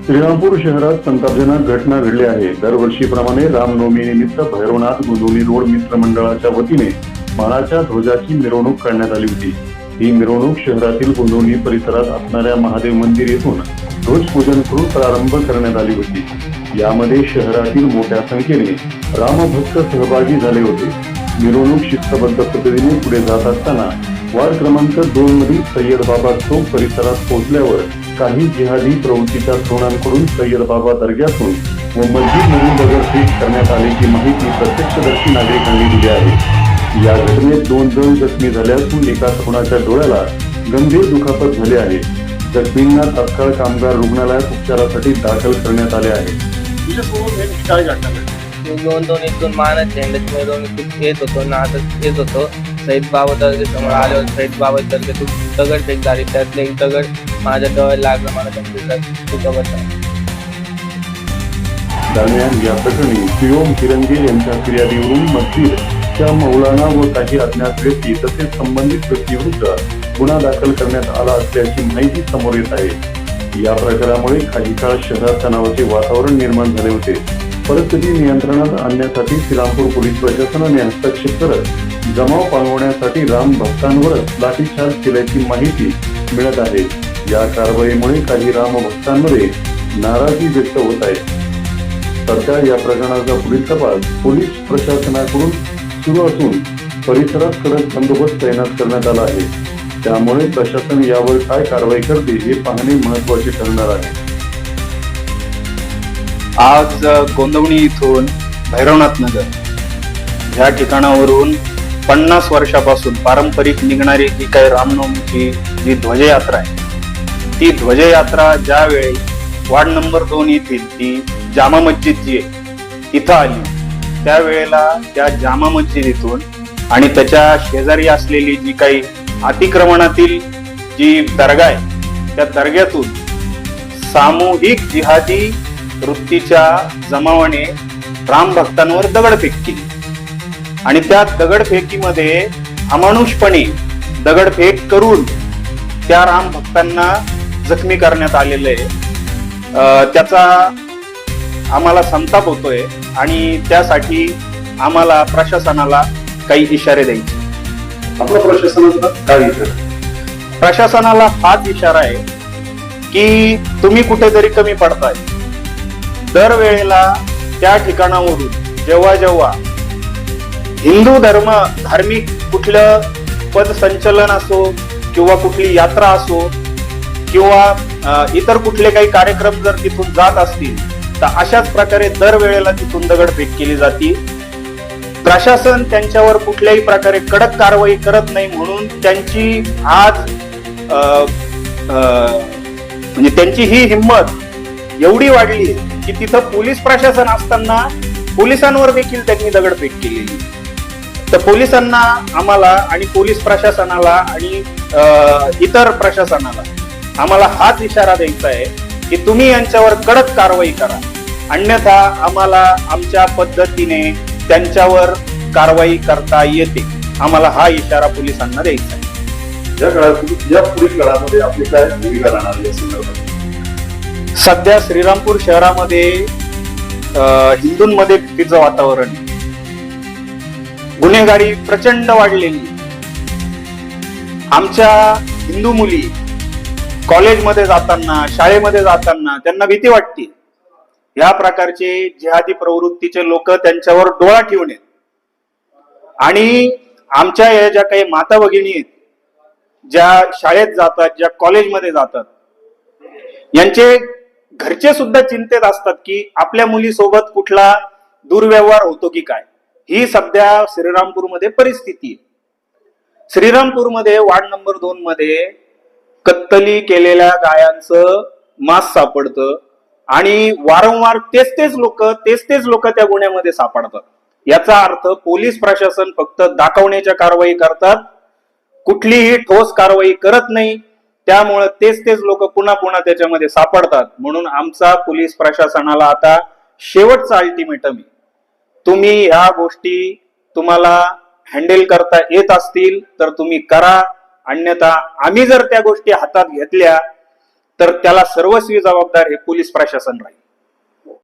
श्रीरामपूर शहरात संतापजनक घटना घडली आहे। दरवर्षीप्रमाणे रामनवमीनिमित्त भैरवनाथ गोंदवली रोड मित्र मंडळाच्या वतीने मानाच्या ध्वजाची मिरवणूक काढण्यात आली होती। ही मिरवणूक शहरातील गोंदवली परिसरात असणाऱ्या महादेव मंदिर येथून ध्वजपूजन करून प्रारंभ करण्यात आली होती। यामध्ये शहरातील मोठ्या संख्येने रामभक्त सहभागी झाले होते। मिरवणूक शिस्तबद्ध पद्धतीने पुढे जात असताना वार्ड क्रमांक 2 मधील सय्यद बाबा चौक परिसरात पोहोचल्यावर काही जिहादी प्रवृत्तीच्या तरुणांकडून सय्यद बाबा दर्ग्यातून व मस्जिदमधून दगडफेक करण्यात आल्याची माहिती प्रत्यक्षदर्शी नागरिकांनी दिली आहे। या घटनेत 2 जण जखमी झाले असून एका तरुणाच्या डोळ्याला गंभीर दुखापत झाली आहे। जखमींना तात्काळ कामगार रुग्णालयात उपचारासाठी दाखल करण्यात आले आहे। दोन मानत झेंड्याची मिरवणूक येत होतो ना, आता येत होतो सईद बाबा दर्गे समोर आले होते। सईद बाबा दर्गे तू दगडफेक झाली, त्यातले एक दगड माझ्या डोळ्याला लागला, मला दुखापत झाली। दरम्यान या प्रकरणी सियोम हिरंगे यांच्या फिर्यादीवरून मस्जिदच्या मौलाना व काही अज्ञात व्यक्ती तसेच संबंधित व्यक्तीविरुद्ध गुन्हा दाखल करण्यात आला असल्याची माहिती समोर येत आहे। या प्रकारामुळे काही काळ शहरात तणावाचे वातावरण निर्माण झाले होते। परिस्थिती नियंत्रणात आणण्यासाठी श्रीरामपूर पोलीस प्रशासनाने हस्तक्षेप करत जमाव पांगवण्यासाठी राम भक्तांवरच लाठीचार्ज केल्याची माहिती मिळत आहे। या कारवाईमुळे काही राम भक्तांमध्ये नाराजी व्यक्त होत आहे। सध्या या प्रकरणाचा पुढील तपास पोलीस प्रशासनाकडून सुरू असून परिसरात कडक बंदोबस्त तैनात करण्यात आला आहे। त्यामुळे प्रशासन यावर काय कारवाई करते हे पाहणे महत्त्वाचे ठरणार आहे। आज गोंदवली इथून भैरवनाथ नगर या ठिकाणावरून 50 वर्षापासून पारंपरिक निघणारी जी काही रामनवमीची जी ध्वजयात्रा आहे, ती ध्वजयात्रा ज्या वेळी वार्ड नंबर 2 येथील ती जामा मस्जिद जी आहे इथं आली, त्यावेळेला त्या जामा मस्जिदीतून आणि त्याच्या शेजारी असलेली जी काही अतिक्रमणातील जी दर्गा आहे त्या दर्ग्यातून सामूहिक जिहादी वृत्तीच्या जमावाने राम भक्तांवर दगडफेक केली आणि त्या दगडफेकीमध्ये अमानुषपणे दगडफेक करून त्या राम भक्तांना जखमी करण्यात आलेलं आहे। त्याचा आम्हाला संताप होतोय आणि त्यासाठी आम्हाला प्रशासनाला काही इशारे द्यायचे। आपल्या प्रशासनाचा काय इशारा? प्रशासनाला हाच इशारा आहे की तुम्ही कुठेतरी कमी पडताय। दरवेळेला त्या ठिकाणावरून जेव्हा हिंदू धार्मिक कुठलं पदसंचलन असो किंवा कुठली यात्रा असो किंवा इतर कुठले काही कार्यक्रम जर तिथून जात असतील तर अशाच प्रकारे दरवेळेला तिथून दगडफेक केली जाते। प्रशासन त्यांच्यावर कुठल्याही प्रकारे कडक कारवाई करत नाही म्हणून त्यांची आज म्हणजे त्यांची ही हिंमत एवढी वाढली की तिथं पोलीस प्रशासन असताना पोलिसांवर देखील त्यांनी दगडफेक केलेली। तर पोलिसांना आम्हाला आणि पोलीस प्रशासनाला आणि इतर प्रशासनाला आम्हाला हाच इशारा द्यायचा आहे की तुम्ही यांच्यावर कडक कारवाई करा, अन्यथा आम्हाला आमच्या पद्धतीने त्यांच्यावर कारवाई करता येते। आम्हाला हा इशारा पोलिसांना द्यायचा आहे। या पुढील काळामध्ये आपली काय भूमिका राहणार या संदर्भात? सध्या श्रीरामपूर शहरामध्ये हिंदूंमध्ये भीतीचं वातावरण, गुन्हेगारी प्रचंड वाढलेली। आमच्या हिंदू मुली कॉलेजमध्ये जाताना, शाळेमध्ये जाताना त्यांना भीती वाटते। या प्रकारचे जिहादी प्रवृत्तीचे लोक त्यांच्यावर डोळा ठेवून आहेत आणि आमच्या या ज्या काही माता भगिनी आहेत, ज्या शाळेत जातात, ज्या कॉलेजमध्ये जातात, यांचे घरचे सुद्धा चिंतेत असतात की आपल्या मुलीसोबत कुठला दुर्व्यवहार होतो की काय। ही सध्या श्रीरामपूरमध्ये परिस्थिती आहे। श्रीरामपूरमध्ये वार्ड नंबर 2 मध्ये कत्तली केलेल्या गायांचं मांस सापडतं आणि वारंवार तेच लोक त्या गुन्ह्यामध्ये सापडतात। याचा अर्थ पोलीस प्रशासन फक्त दाखवण्याच्या कारवाई करतात, कुठलीही ठोस कारवाई करत नाही। त्यामुळे तेच लोक पुन्हा त्याच्यामध्ये सापडतात। म्हणून आमचा पोलीस प्रशासनाला आता शेवटचा अल्टिमेटम आहे, तुम्ही ह्या गोष्टी तुम्हाला हँडल करता येत असतील तर तुम्ही करा, अन्यथा आम्ही जर त्या गोष्टी हातात घेतल्या तर त्याला सर्वस्वी जबाबदार हे पोलीस प्रशासन राहील.